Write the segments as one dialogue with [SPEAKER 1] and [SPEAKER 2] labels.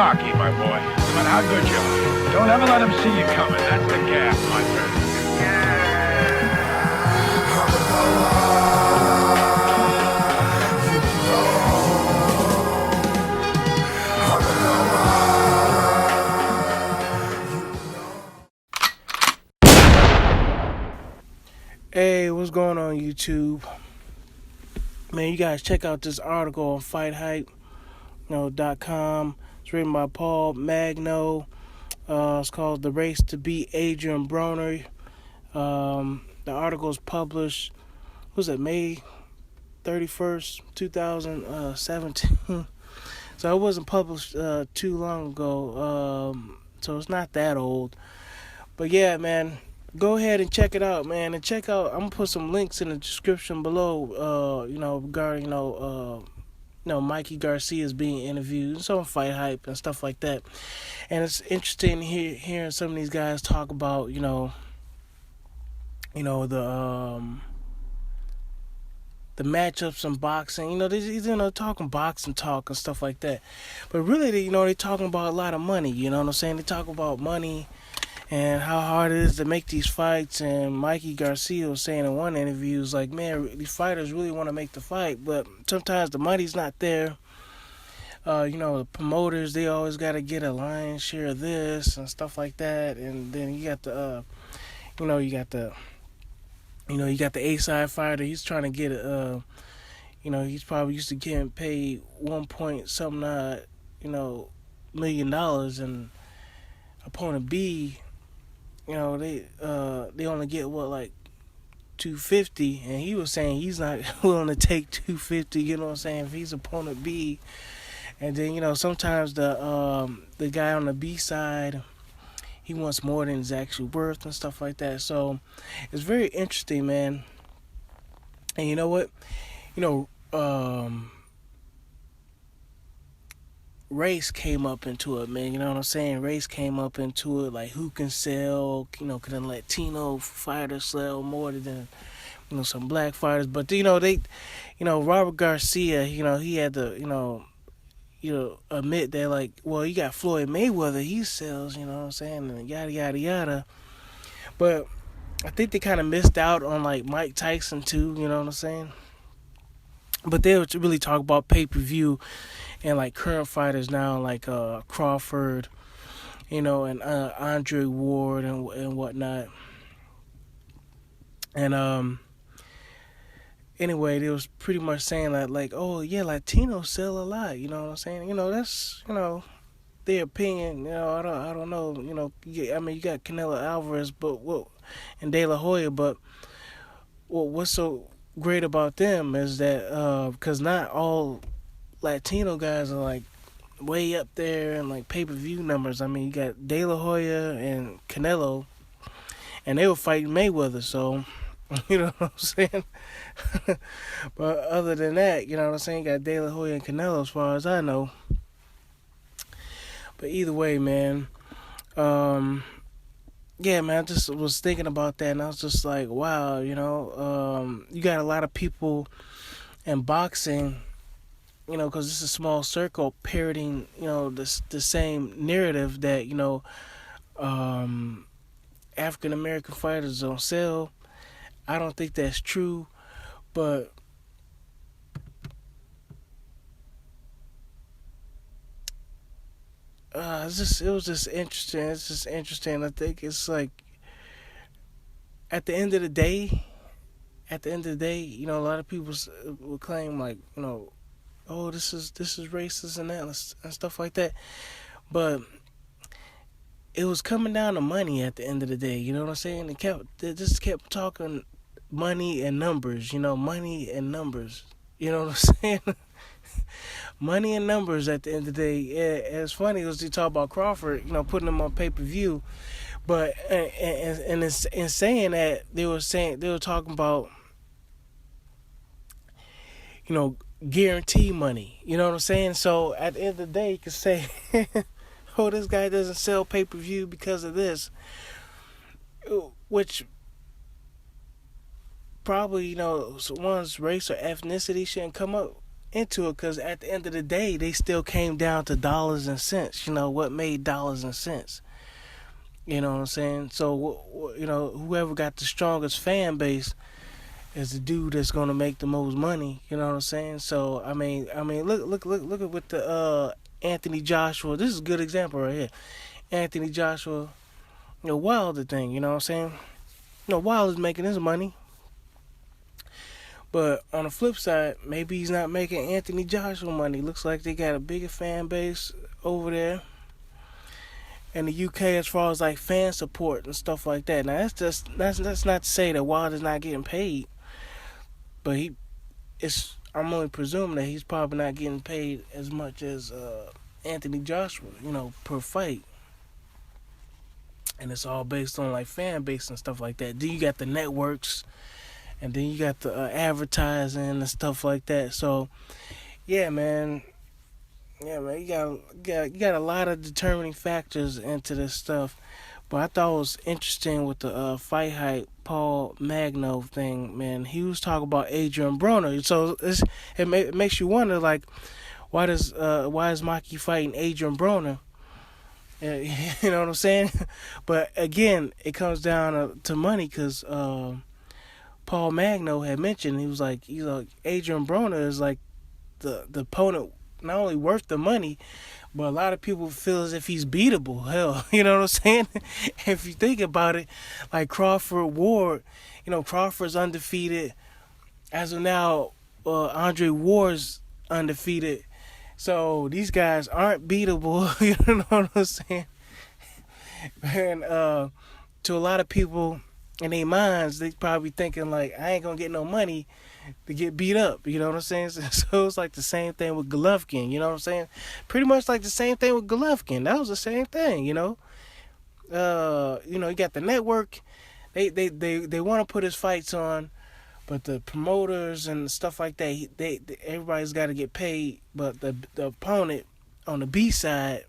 [SPEAKER 1] cocky, my boy. No matter how good you are. Don't ever let him see you coming. That's the gas, my friend.
[SPEAKER 2] Hey, what's going on, YouTube? Man, you guys check out this article on FightHype.com. It's written by Paul Magno. It's called "The Race to Beat Adrien Broner." The article is published, May 31st, 2017. So it wasn't published too long ago. So it's not that old. But yeah, man. Go ahead and check it out, man, and check out. I'm gonna put some links in the description below. Regarding Mikey Garcia is being interviewed, some Fight Hype and stuff like that. And it's interesting hearing some of these guys talk about the matchups in boxing. They're talking boxing talk and stuff like that. But really, they're talking about a lot of money. You know what I'm saying? They talk about money and how hard it is to make these fights. And Mikey Garcia was saying in one interview, was like, man, these fighters really want to make the fight, but sometimes the money's not there. The promoters, they always got to get a lion's share of this and stuff like that. And then you got the A-side fighter. He's trying to get he's probably used to getting paid 1 point something $1 million, and opponent B, they only get like 250, and he was saying he's not willing to take 250. You know what I'm saying? If he's opponent B, and then sometimes the guy on the B side, he wants more than his actual worth and stuff like that. So it's very interesting, man. And you know what? Race came up into it, man. You know what I'm saying? Race came up into it, like who can sell, can a Latino fighter sell more than, some black fighters? But, Robert Garcia, he had to, admit that, like, well, you got Floyd Mayweather, he sells, you know what I'm saying? And yada, yada, yada. But I think they kind of missed out on, like, Mike Tyson, too, you know what I'm saying? But they would really talk about pay-per-view and like current fighters now, like Crawford, and Andre Ward and whatnot. And anyway, they was pretty much saying that, like, oh yeah, Latinos sell a lot. You know what I'm saying? That's their opinion. I don't know. I mean, you got Canelo Alvarez, and De La Hoya, but what's so great about them is that because not all Latino guys are like way up there in like pay-per-view numbers. I mean, you got De La Hoya and Canelo, and they were fighting Mayweather, so you know what I'm saying? But other than that, you know what I'm saying, you got De La Hoya and Canelo as far as I know. But either way, man, yeah, man, I just was thinking about that, and I was just like, wow, you got a lot of people in boxing, because it's a small circle, parroting, the same narrative that, African American fighters don't sell. I don't think that's true, but it was just interesting. It's just interesting. I think it's like at the end of the day, a lot of people will claim like, oh, this is racist and that and stuff like that. But it was coming down to money at the end of the day. You know what I'm saying? They just kept talking money and numbers. Money and numbers. You know what I'm saying? Money and numbers at the end of the day. Yeah, it's funny because you talk about Crawford, putting him on pay-per-view, but and in saying that they were talking about, guarantee money. You know what I'm saying? So at the end of the day, you can say, oh, this guy doesn't sell pay-per-view because of this, which probably, one's race or ethnicity shouldn't come up into it, because at the end of the day, they still came down to dollars and cents. You know, what made dollars and cents? You know what I'm saying? So, you know, whoever got the strongest fan base is the dude that's gonna make the most money. You know what I'm saying? So, look at what the Anthony Joshua. This is a good example right here. Anthony Joshua, you know, Wilder thing. You know what I'm saying? You know, Wilder's making his money. But on the flip side, maybe he's not making Anthony Joshua money. Looks like they got a bigger fan base over there in the UK as far as like fan support and stuff like that. Now that's not to say that Wilder's not getting paid, but I'm only presuming that he's probably not getting paid as much as Anthony Joshua, you know, per fight. And it's all based on like fan base and stuff like that. Then you got the networks. And then you got the advertising and stuff like that. So, yeah, man. Yeah, man. You got a lot of determining factors into this stuff. But I thought it was interesting with the Fight Hype Paul Magno thing, man. He was talking about Adrien Broner. So it makes you wonder, like, why is Mikey fighting Adrien Broner? You know what I'm saying? But again, it comes down to money, because Paul Magno had mentioned, he was like, Adrien Broner is like the opponent, not only worth the money, but a lot of people feel as if he's beatable. Hell, you know what I'm saying? If you think about it, like Crawford Ward, you know, Crawford's undefeated. As of now, Andre Ward's undefeated. So these guys aren't beatable. You know what I'm saying? And to a lot of people, in their minds, they probably thinking like, I ain't gonna get no money to get beat up. You know what I'm saying? So it's like the same thing with Golovkin. You know what I'm saying? Pretty much like the same thing with Golovkin. That was the same thing. You know, you got the network. They want to put his fights on, but the promoters and stuff like that, everybody's got to get paid. But the opponent on the B side,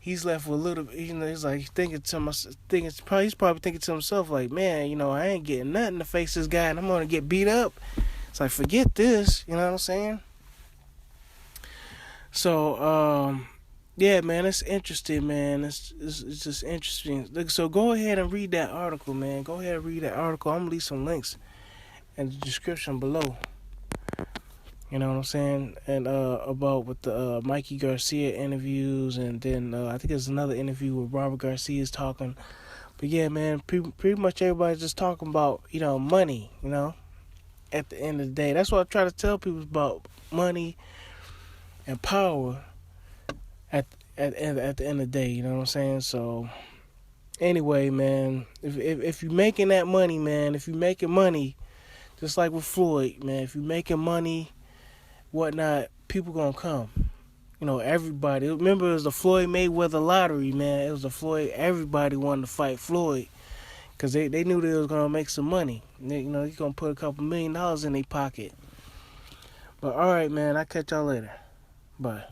[SPEAKER 2] he's left with a little, you know, he's like he's probably thinking to himself like, man, you know, I ain't getting nothing to face this guy, and I'm gonna get beat up. It's like, forget this, you know what I'm saying? So, yeah, man, it's interesting, man. It's just interesting. So go ahead and read that article, man. Go ahead and read that article. I'm gonna leave some links in the description below. You know what I'm saying? And about with the Mikey Garcia interviews, and then I think there's another interview where Robert Garcia's talking. But yeah, man, pretty much everybody's just talking about, you know, money, you know, at the end of the day. That's what I try to tell people about money and power at the end of the day, you know what I'm saying? So anyway, man, if you're making that money, man, if you're making money, just like with Floyd, man, if you're making money, whatnot, people gonna come. You know, everybody. Remember, it was the Floyd Mayweather lottery, man. It was the Floyd. Everybody wanted to fight Floyd because they knew they was gonna make some money. You know, he's gonna put a couple $1 million in their pocket. But all right, man. I'll catch y'all later. Bye.